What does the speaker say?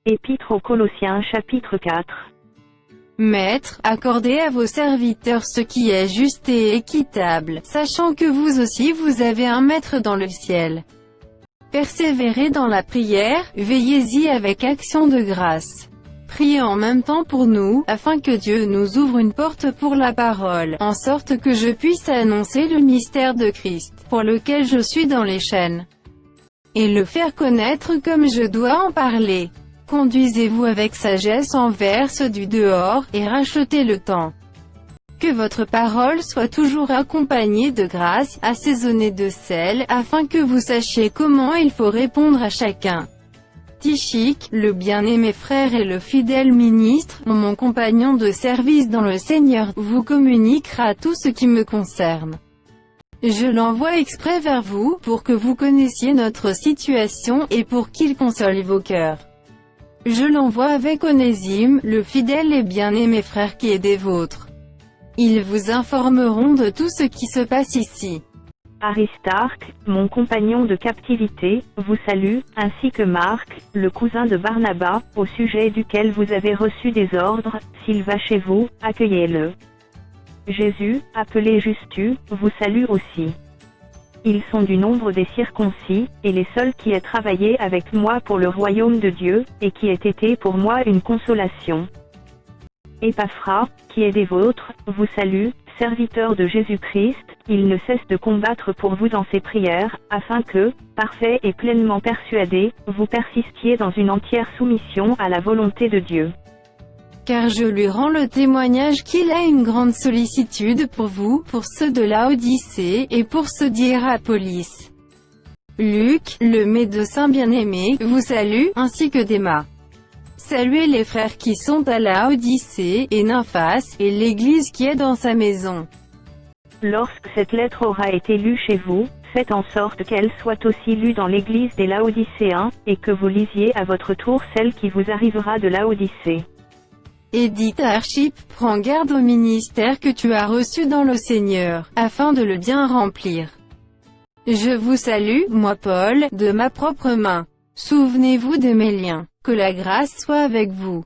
Épître aux Colossiens chapitre 4. Maîtres, accordez à vos serviteurs ce qui est juste et équitable, sachant que vous aussi vous avez un Maître dans le ciel. Persévérez dans la prière, veillez-y avec action de grâce. Priez en même temps pour nous, afin que Dieu nous ouvre une porte pour la parole, en sorte que je puisse annoncer le mystère de Christ, pour lequel je suis dans les chaînes, et le faire connaître comme je dois en parler. Conduisez-vous avec sagesse envers ceux du dehors, et rachetez le temps. Que votre parole soit toujours accompagnée de grâce, assaisonnée de sel, afin que vous sachiez comment il faut répondre à chacun. Tychik, le bien-aimé frère et le fidèle ministre, mon compagnon de service dans le Seigneur, vous communiquera tout ce qui me concerne. Je l'envoie exprès vers vous, pour que vous connaissiez notre situation, et pour qu'il console vos cœurs. Je l'envoie avec Onésime, le fidèle et bien-aimé frère qui est des vôtres. Ils vous informeront de tout ce qui se passe ici. Aristarque, mon compagnon de captivité, vous salue, ainsi que Marc, le cousin de Barnabas, au sujet duquel vous avez reçu des ordres. S'il va chez vous, accueillez-le. Jésus, appelé Justus, vous salue aussi. Ils sont du nombre des circoncis, et les seuls qui aient travaillé avec moi pour le royaume de Dieu, et qui aient été pour moi une consolation. Épaphras, qui est des vôtres, vous salue, serviteur de Jésus-Christ. Il ne cesse de combattre pour vous dans ses prières, afin que, parfait et pleinement persuadé, vous persistiez dans une entière soumission à la volonté de Dieu. Car je lui rends le témoignage qu'il a une grande sollicitude pour vous, pour ceux de Laodicée, et pour ceux d'Hiérapolis. Luc, le médecin bien-aimé, vous salue, ainsi que Déma. Saluez les frères qui sont à Laodicée, et Nymphas, et l'église qui est dans sa maison. Lorsque cette lettre aura été lue chez vous, faites en sorte qu'elle soit aussi lue dans l'église des Laodicéens, et que vous lisiez à votre tour celle qui vous arrivera de Laodicée. Et dites à Archippe, prends garde au ministère que tu as reçu dans le Seigneur, afin de le bien remplir. Je vous salue, moi Paul, de ma propre main. Souvenez-vous de mes liens. Que la grâce soit avec vous.